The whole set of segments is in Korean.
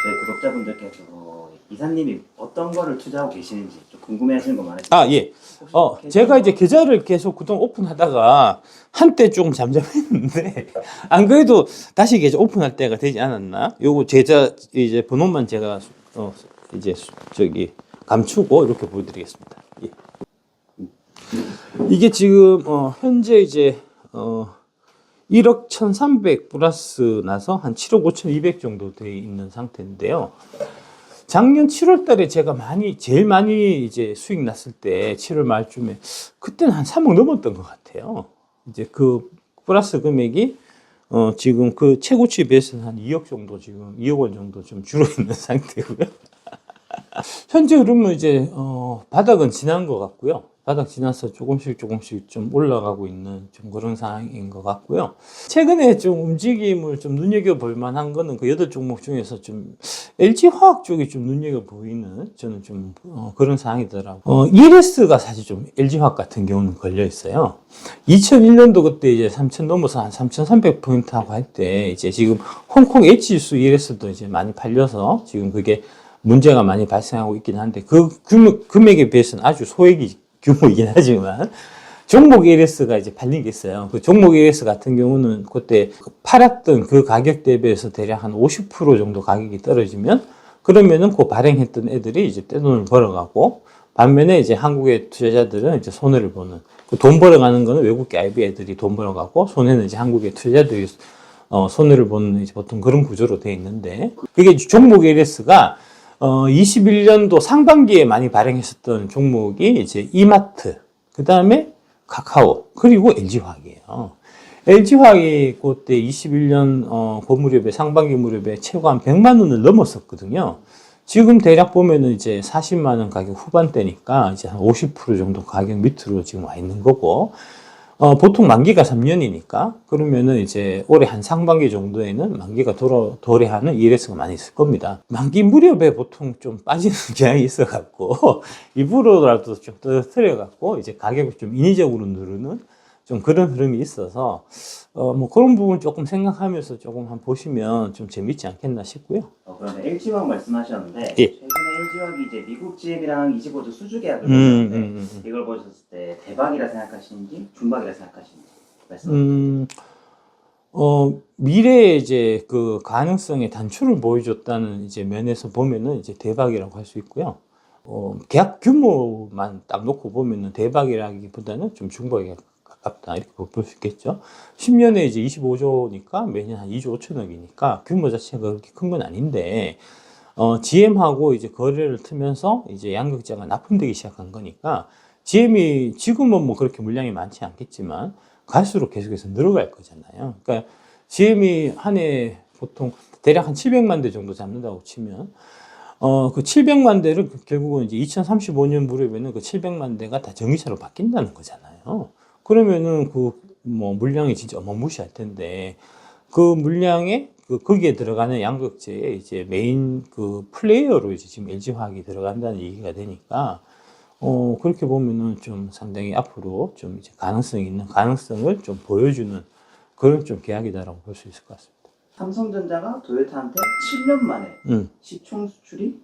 저희 구독자분들께서 이사님이 어떤 거를 투자하고 계시는지 좀 궁금해하시는 거 많으시죠? 아, 예. 제가 이제 계좌를 계속 그동안 오픈하다가 한때 조금 잠잠했는데 안 그래도 다시 계좌 오픈할 때가 되지 않았나? 요거 계좌 이제 번호만 제가 이제 저기 감추고 이렇게 보여드리겠습니다. 예. 이게 지금 현재 이제 1억 1,300 플러스 나서 한 7억 5,200 정도 돼 있는 상태인데요. 작년 7월 달에 제가 제일 많이 이제 수익 났을 때 7월 말쯤에 그때는 한 3억 넘었던 것 같아요. 이제 그 플러스 금액이 지금 그 최고치에 비해서는 한 2억 정도 지금 2억 원 정도 좀 줄어 있는 상태고요. 현재 흐름은 이제 바닥은 지난 것 같고요. 바닥 지나서 조금씩 좀 올라가고 있는 좀 그런 상황인 것 같고요. 최근에 좀 움직임을 좀 눈여겨볼 만한 거는 그 8종목 중에서 좀 LG화학 쪽이 좀 눈여겨 보이는 저는 좀 그런 상황이더라고요. ELS가 사실 좀 LG화학 같은 경우는 걸려 있어요. 2001년도 그때 이제 3,000 넘어서 한 3,300포인트 하고 할 때 이제 지금 홍콩 H지수 ELS도 이제 많이 팔려서 지금 그게 문제가 많이 발생하고 있긴 한데 그 금액에 비해서는 아주 소액이 규모이긴 하지만 종목 ELS가 이제 팔린 게 있어요. 그 종목 ELS 같은 경우는 그때 팔았던 그 가격 대비해서 대략 한 50% 정도 가격이 떨어지면 그러면은 그 발행했던 애들이 이제 떼돈을 벌어가고 반면에 이제 한국의 투자자들은 이제 손해를 보는 그 돈 벌어가는 거는 외국계 IB 애들이 돈 벌어가고 손해는 이제 한국의 투자자들이 손해를 보는 이제 보통 그런 구조로 돼 있는데 그게 종목 ELS가 21년도 상반기에 많이 발행했었던 종목이 이제 이마트, 그 다음에 카카오, 그리고 LG화학이에요. LG화학이 그때 21년 그 무렵에 상반기 무렵에 최고 한 100만 원을 넘었었거든요. 지금 대략 보면은 이제 40만 원 가격 후반대니까 이제 한 50% 정도 가격 밑으로 지금 와 있는 거고, 보통 만기가 3년이니까 그러면은 이제 올해 한 상반기 정도에는 만기가 도래하는 ELS가 많이 있을 겁니다. 만기 무렵에 보통 좀 빠지는 경향이 있어 갖고 일부러라도 좀 떨어뜨려 갖고 이제 가격을 좀 인위적으로 누르는 좀 그런 흐름이 있어서 뭐 그런 부분 조금 생각하면서 조금 한번 보시면 좀 재밌지 않겠나 싶고요. 그러면 LG화학 말씀하셨는데 예. 최근에 LG화학이 이제 미국 GM이랑 25조 수주 계약을 맺었는데 이걸 보셨을 때 대박이라 생각하시는지 중박이라 생각하시는지 말씀해 주세요. 미래에 이제 그 가능성의 단초를 보여줬다는 이제 면에서 보면은 이제 대박이라고 할 수 있고요. 계약 규모만 딱 놓고 보면은 대박이라기보다는 좀 중박에 가깝다 이렇게 볼 수 있겠죠. 10년에 이제 25조니까 매년 한 2조 5천억이니까 규모 자체가 그렇게 큰 건 아닌데 GM하고 이제 거래를 트면서 이제 양극재가 납품되기 시작한 거니까 GM이 지금은 뭐 그렇게 물량이 많지 않겠지만 갈수록 계속해서 늘어갈 거잖아요. 그러니까 GM이 한 해 보통 대략 한 700만 대 정도 잡는다고 치면 그 700만 대를 결국은 이제 2035년 무렵에는 그 700만 대가 다 전기차로 바뀐다는 거잖아요. 그러면은 그 뭐 물량이 진짜 어마무시할 텐데 그 물량에 거기에 들어가는 양극재의 이제 메인 그 플레이어로 이제 지금 LG화학이 들어간다는 얘기가 되니까 그렇게 보면은 좀 상당히 앞으로 좀 이제 가능성이 있는 가능성을 좀 보여주는 그런 좀 계약이다라고 볼 수 있을 것 같습니다. 삼성전자가 도요타한테 7년 만에 시총 수출이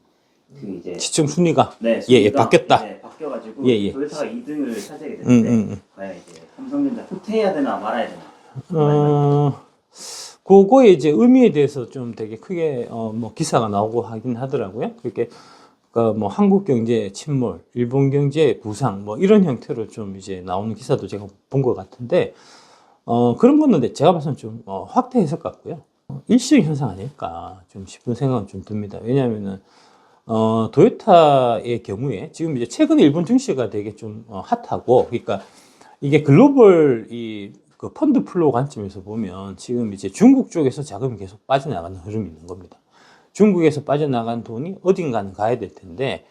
그 이제 시총 순위가 순위가 바뀌었다. 네, 바뀌어가지고 예. 도요타가 2등을 차지하게 됐는데 과연 이제 삼성전자 후퇴해야 되나 말아야 되나? 그거의 이제 의미에 대해서 좀 되게 크게 뭐 기사가 나오고 하긴 하더라고요. 그러니까 뭐 한국 경제 침몰, 일본 경제 부상 뭐 이런 형태로 좀 이제 나오는 기사도 제가 본 것 같은데 그런 거는 제가 봐서는 좀 확대 해석 같고요. 일시적 현상 아닐까 좀 싶은 생각은 좀 듭니다. 왜냐하면은 도요타의 경우에 지금 이제 최근에 일본 증시가 되게 좀 핫하고 그러니까 이게 글로벌 그 펀드 플로우 관점에서 보면 지금 이제 중국 쪽에서 자금이 계속 빠져나가는 흐름이 있는 겁니다. 중국에서 빠져나간 돈이 어딘가는 가야 될 텐데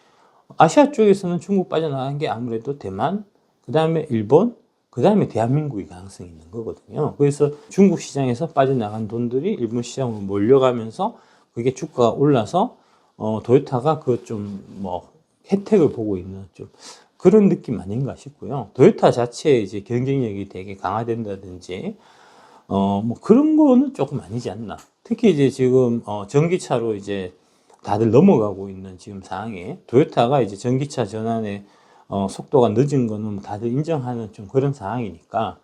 아시아 쪽에서는 중국 빠져나간 게 아무래도 대만, 그 다음에 일본, 그 다음에 대한민국이 가능성이 있는 거거든요. 그래서 중국 시장에서 빠져나간 돈들이 일본 시장으로 몰려가면서 그게 주가가 올라서 도요타가 그 좀 뭐 혜택을 보고 있는 좀 그런 느낌 아닌가 싶고요. 도요타 자체의 이제 경쟁력이 되게 강화된다든지 뭐 그런 거는 조금 아니지 않나. 특히 이제 지금 전기차로 이제 다들 넘어가고 있는 지금 상황에 토요타가 이제 전기차 전환의 속도가 늦은 거는 뭐 다들 인정하는 좀 그런 상황이니까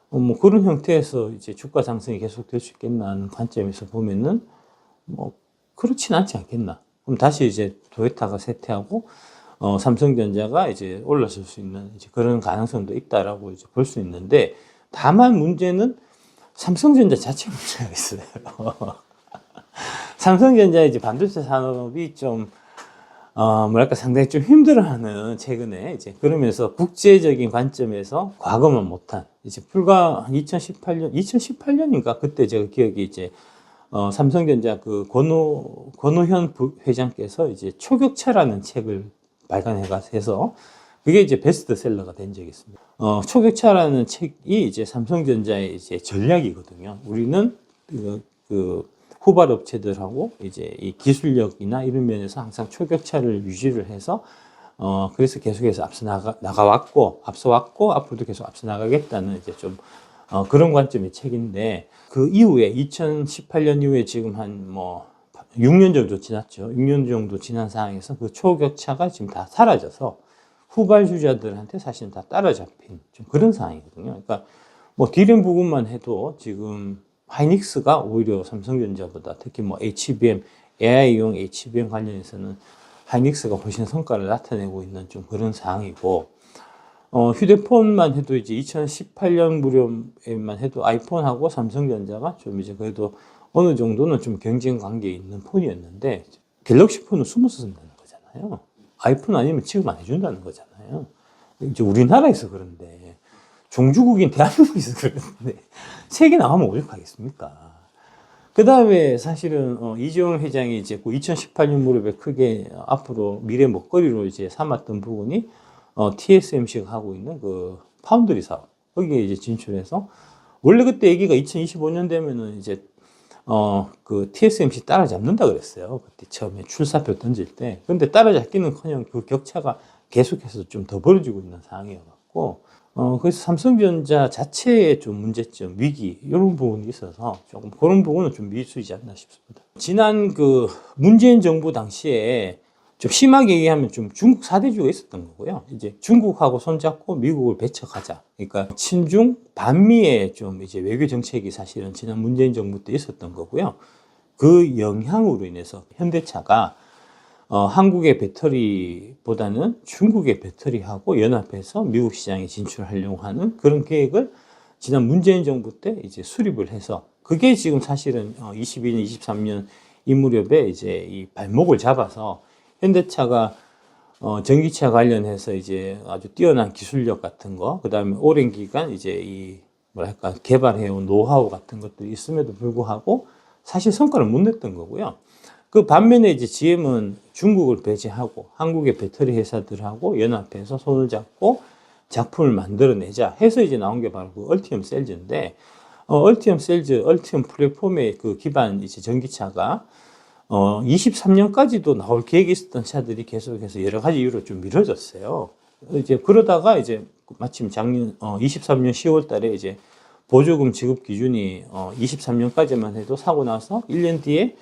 뭐 그런 형태에서 이제 주가 상승이 계속될 수 있겠나 하는 관점에서 보면은 뭐 그렇진 않지 않겠나. 그럼 다시 이제 토요타가 쇠퇴하고 삼성전자가 이제 올라설 수 있는 이제 그런 가능성도 있다라고 이제 볼 수 있는데, 다만 문제는 삼성전자 자체 문제가 있어요. 삼성전자 이제 반도체 산업이 좀 뭐랄까 상당히 좀 힘들어하는 최근에 이제 그러면서 국제적인 관점에서 과거만 못한 이제 불과 2018년인가 그때 제가 기억이 이제 삼성전자 그 권오현 회장께서 이제 초격차라는 책을 발간해서 그게 이제 베스트셀러가 된 적이 있습니다. 초격차라는 책이 이제 삼성전자의 이제 전략이거든요. 우리는 그 후발 업체들하고 이제 이 기술력이나 이런 면에서 항상 초격차를 유지를 해서 그래서 계속해서 앞서 나가왔고 앞으로도 계속 앞서 나가겠다는 이제 좀 그런 관점의 책인데, 그 이후에 2018년 이후에 지금 한 뭐 6년 정도 지났죠. 6년 정도 지난 상황에서 그 초격차가 지금 다 사라져서 후발주자들한테 사실은 다 따라잡힌 좀 그런 상황이거든요. 그러니까 뭐 디램 부분만 해도 지금 하이닉스가 오히려 삼성전자보다 특히 뭐 HBM, AI용 HBM 관련해서는 하이닉스가 훨씬 성과를 나타내고 있는 좀 그런 상황이고, 휴대폰만 해도 이제 2018년 무렵에만 해도 아이폰하고 삼성전자가 좀 이제 그래도 어느 정도는 좀 경쟁 관계에 있는 폰이었는데, 갤럭시 폰은 숨어서 쓴다는 거잖아요. 아이폰 아니면 취급 안 해준다는 거잖아요. 이제 우리나라에서 그런데, 종주국인 대한민국에서 그런데 세계 나가면 오죽하겠습니까? 그 다음에 사실은 이재용 회장이 이제 2018년 무렵에 크게 앞으로 미래 먹거리로 이제 삼았던 부분이 TSMC가 하고 있는 그 파운드리 사업, 거기에 이제 진출해서, 원래 그때 얘기가 2025년 되면은 이제 그 TSMC 따라잡는다 그랬어요. 그때 처음에 출사표 던질 때. 근데 따라잡기는커녕 그 격차가 계속해서 좀 더 벌어지고 있는 상황이어갖고, 그래서 삼성전자 자체의 좀 문제점, 위기, 이런 부분이 있어서 조금 그런 부분은 좀 미수이지 않나 싶습니다. 지난 그 문재인 정부 당시에 좀 심하게 얘기하면 좀 중국 사대주의가 있었던 거고요. 이제 중국하고 손잡고 미국을 배척하자. 그러니까 친중 반미의 좀 이제 외교 정책이 사실은 지난 문재인 정부 때 있었던 거고요. 그 영향으로 인해서 현대차가 한국의 배터리보다는 중국의 배터리하고 연합해서 미국 시장에 진출하려고 하는 그런 계획을 지난 문재인 정부 때 이제 수립을 해서, 그게 지금 사실은 22년, 23년 이 무렵에 이제 이 발목을 잡아서 현대차가 전기차 관련해서 이제 아주 뛰어난 기술력 같은 거, 그 다음에 오랜 기간 이제 이 뭐랄까 개발해온 노하우 같은 것들이 있음에도 불구하고 사실 성과를 못 냈던 거고요. 그 반면에 이제 GM은 중국을 배제하고 한국의 배터리 회사들하고 연합해서 손을 잡고 작품을 만들어내자 해서 이제 나온 게 바로 그 얼티엄 셀즈인데, 얼티엄 셀즈, 얼티엄 플랫폼의 그 기반 이제 전기차가 23년까지도 나올 계획이 있었던 차들이 계속해서 여러 가지 이유로 좀 미뤄졌어요. 이제 그러다가 이제 마침 작년 23년 10월 달에 이제 보조금 지급 기준이 23년까지만 해도 사고 나서 1년 뒤에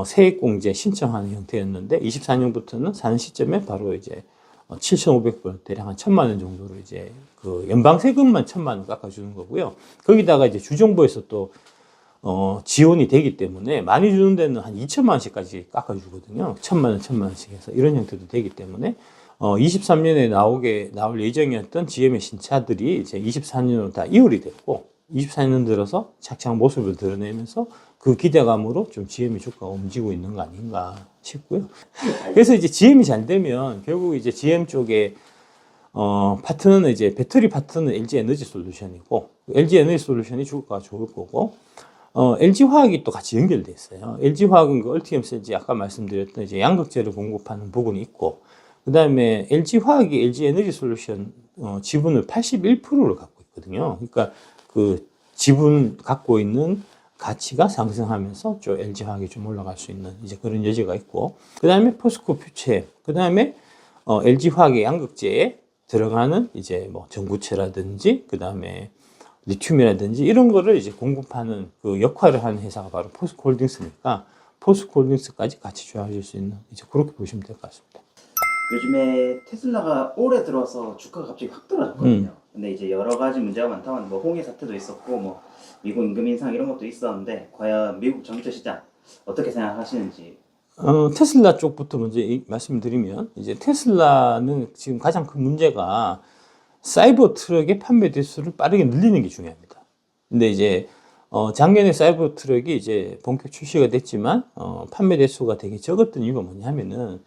세액공제 신청하는 형태였는데, 24년부터는 사는 시점에 바로 이제 7,500불, 대략 한 1,000만 원 정도로 이제 그 연방세금만 1,000만 원 깎아주는 거고요. 거기다가 이제 주정부에서 또 지원이 되기 때문에 많이 주는 데는 한 2천만 원씩까지 깎아주거든요. 1,000만 원, 1,000만 원씩 해서 이런 형태도 되기 때문에 23년에 나올 예정이었던 GM의 신차들이 이제 24년으로 다 이월이 됐고, 24년 들어서 착착 모습을 드러내면서 그 기대감으로 좀 GM의 주가가 움직이고 있는 거 아닌가 싶고요. 그래서 이제 GM이 잘 되면 결국 이제 GM 쪽에 파트너는 이제 배터리 파트너는 LG 에너지 솔루션이고, LG 에너지 솔루션이 주가가 좋을 거고, LG 화학이 또 같이 연결돼 있어요. LG 화학은 그 얼티엄 셀즈 아까 말씀드렸던 이제 양극재를 공급하는 부분이 있고, 그 다음에 LG 화학이 LG 에너지 솔루션 지분을 81%를 갖고 있거든요. 그러니까 그 지분 갖고 있는 가치가 상승하면서 좀 LG 화학이 좀 올라갈 수 있는 이제 그런 여지가 있고, 그 다음에 포스코 퓨체, 그 다음에 LG 화학의 양극재에 들어가는 이제 뭐 전구체라든지 그 다음에 리튬이라든지 이런 거를 이제 공급하는 그 역할을 하는 회사가 바로 포스코 홀딩스니까, 포스코홀딩스까지 같이 좋아질 수 있는 이제 그렇게 보시면 될 것 같습니다. 요즘에 테슬라가 올해 들어서 주가가 갑자기 확 떨어졌거든요. 근데 이제 여러 가지 문제가 많다면 뭐 홍해 사태도 있었고 뭐 미국 임금 인상 이런 것도 있었는데 과연 미국 전기차 시장 어떻게 생각하시는지. 테슬라 쪽부터 먼저 말씀드리면 이제 테슬라는 지금 가장 큰 문제가 사이버 트럭의 판매 대수를 빠르게 늘리는 게 중요합니다. 근데 이제 작년에 사이버 트럭이 이제 본격 출시가 됐지만 판매 대수가 되게 적었던 이유가 뭐냐면은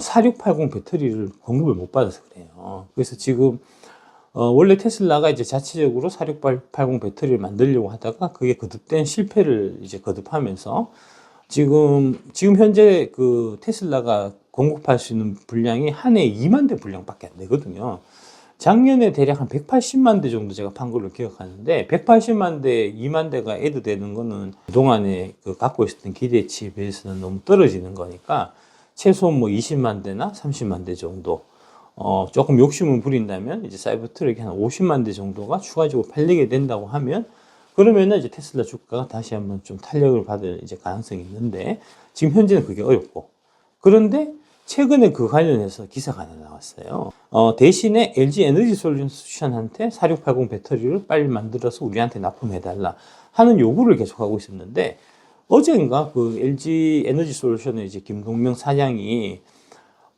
4680 배터리를 공급을 못 받아서 그래요. 그래서 지금 원래 테슬라가 이제 자체적으로 4680 배터리를 만들려고 하다가 그게 거듭된 실패를 이제 거듭하면서 지금 현재 그 테슬라가 공급할 수 있는 분량이 한 해에 2만 대 분량밖에 안 되거든요. 작년에 대략 한 180만 대 정도 제가 판 걸로 기억하는데 180만 대, 2만 대가 애드되는 거는 그동안에 그 갖고 있었던 기대치에 비해서는 너무 떨어지는 거니까 최소 뭐 20만 대나 30만 대 정도 조금 욕심을 부린다면 이제 사이버 트럭이 한 50만 대 정도가 추가적으로 팔리게 된다고 하면 그러면은 이제 테슬라 주가가 다시 한번 좀 탄력을 받을 이제 가능성이 있는데 지금 현재는 그게 어렵고 그런데 최근에 그 관련해서 기사가 하나 나왔어요. 대신에 LG 에너지 솔루션한테 4680 배터리를 빨리 만들어서 우리한테 납품해달라 하는 요구를 계속하고 있었는데 어젠가 그 LG 에너지 솔루션의 이제 김동명 사장이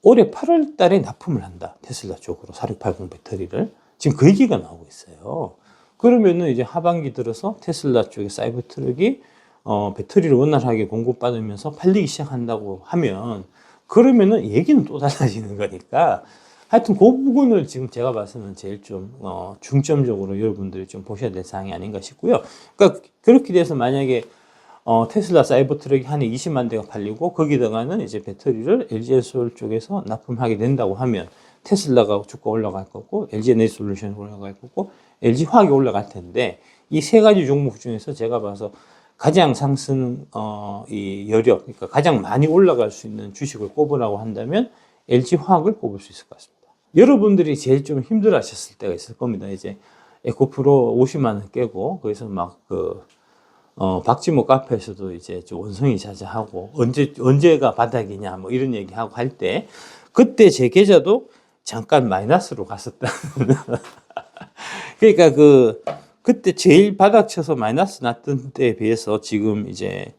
올해 8월 달에 납품을 한다. 테슬라 쪽으로 4680 배터리를. 지금 그 얘기가 나오고 있어요. 그러면은 이제 하반기 들어서 테슬라 쪽의 사이버 트럭이 배터리를 원활하게 공급받으면서 팔리기 시작한다고 하면 그러면은 얘기는 또 달라지는 거니까 하여튼 그 부분을 지금 제가 봐서는 제일 좀 중점적으로 여러분들이 좀 보셔야 될 사항이 아닌가 싶고요. 그러니까 그렇게 돼서 만약에 테슬라 사이버 트럭이 한 해 20만 대가 팔리고 거기다가는 이제 배터리를 LG에너지 쪽에서 납품하게 된다고 하면 테슬라가 주가 올라갈 거고 LG 에너지 솔루션이 올라갈 거고 LG 화학이 올라갈 텐데 이 세 가지 종목 중에서 제가 봐서 가장 상승 이 여력 그러니까 가장 많이 올라갈 수 있는 주식을 꼽으라고 한다면 LG 화학을 꼽을 수 있을 것 같습니다. 여러분들이 제일 좀 힘들어하셨을 때가 있을 겁니다. 이제 에코프로 50만 원 깨고 거기서 막 박지모 카페에서도 이제 좀 원성이 자자하고 언제가 바닥이냐 뭐 이런 얘기하고 할 때 그때 제 계좌도 잠깐 마이너스로 갔었다는 그러니까 그때 제일 바닥 쳐서 마이너스 났던 때에 비해서 지금 이제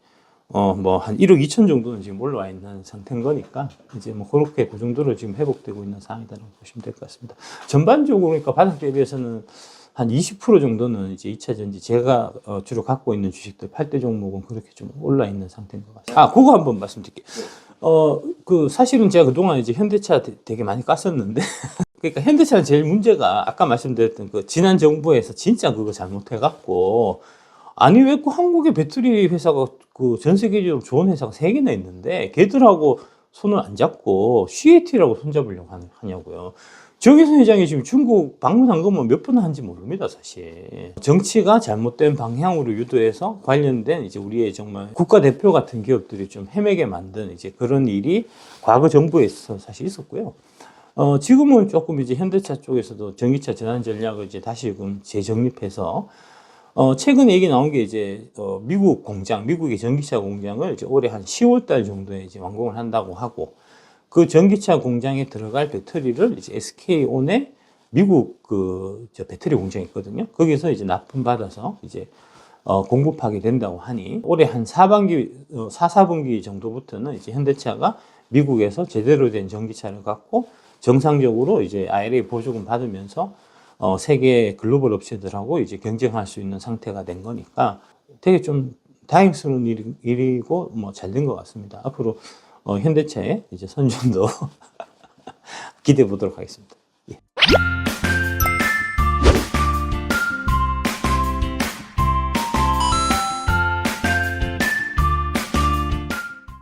뭐 한 1억 2천 정도는 지금 올라와 있는 상태인 거니까 이제 뭐 그렇게 그 정도로 지금 회복되고 있는 상황이라고 보시면 될 것 같습니다. 전반적으로 그러니까 바닥 대비해서는 한 20% 정도는 이제 2차 전지 제가 주로 갖고 있는 주식들 8대 종목은 그렇게 좀 올라 있는 상태인 것 같습니다. 그거 한번 말씀드릴게요. 사실은 제가 그동안 이제 현대차 되게 많이 깠었는데 그러니까 현대차는 제일 문제가 아까 말씀드렸던 그 지난 정부에서 진짜 그거 잘못해갖고 아니 왜 그 한국의 배터리 회사가 그 전 세계적으로 좋은 회사가 3개나 있는데 걔들하고 손을 안 잡고 CAT라고 손잡으려고 하냐고요. 정의선 회장이 지금 중국 방문한 것만 몇 번 한지 모릅니다, 사실. 정치가 잘못된 방향으로 유도해서 관련된 이제 우리의 정말 국가대표 같은 기업들이 좀 헤매게 만든 이제 그런 일이 과거 정부에 있어서 사실 있었고요. 지금은 조금 이제 현대차 쪽에서도 전기차 전환 전략을 이제 다시금 재정립해서 최근에 얘기 나온 게 이제 미국의 전기차 공장을 이제 올해 한 10월 달 정도에 이제 완공을 한다고 하고 그 전기차 공장에 들어갈 배터리를 이제 SK온의 미국 저 배터리 공장이 있거든요. 거기서 이제 납품받아서 이제 공급하게 된다고 하니 올해 한 4분기 정도부터는 이제 현대차가 미국에서 제대로 된 전기차를 갖고 정상적으로 이제 IRA 보조금 받으면서 세계 글로벌 업체들하고 이제 경쟁할 수 있는 상태가 된 거니까 되게 좀 다행스러운 일이고 뭐 잘 된 것 같습니다. 앞으로 현대차의 이제 선전도 기대해 보도록 하겠습니다. 예.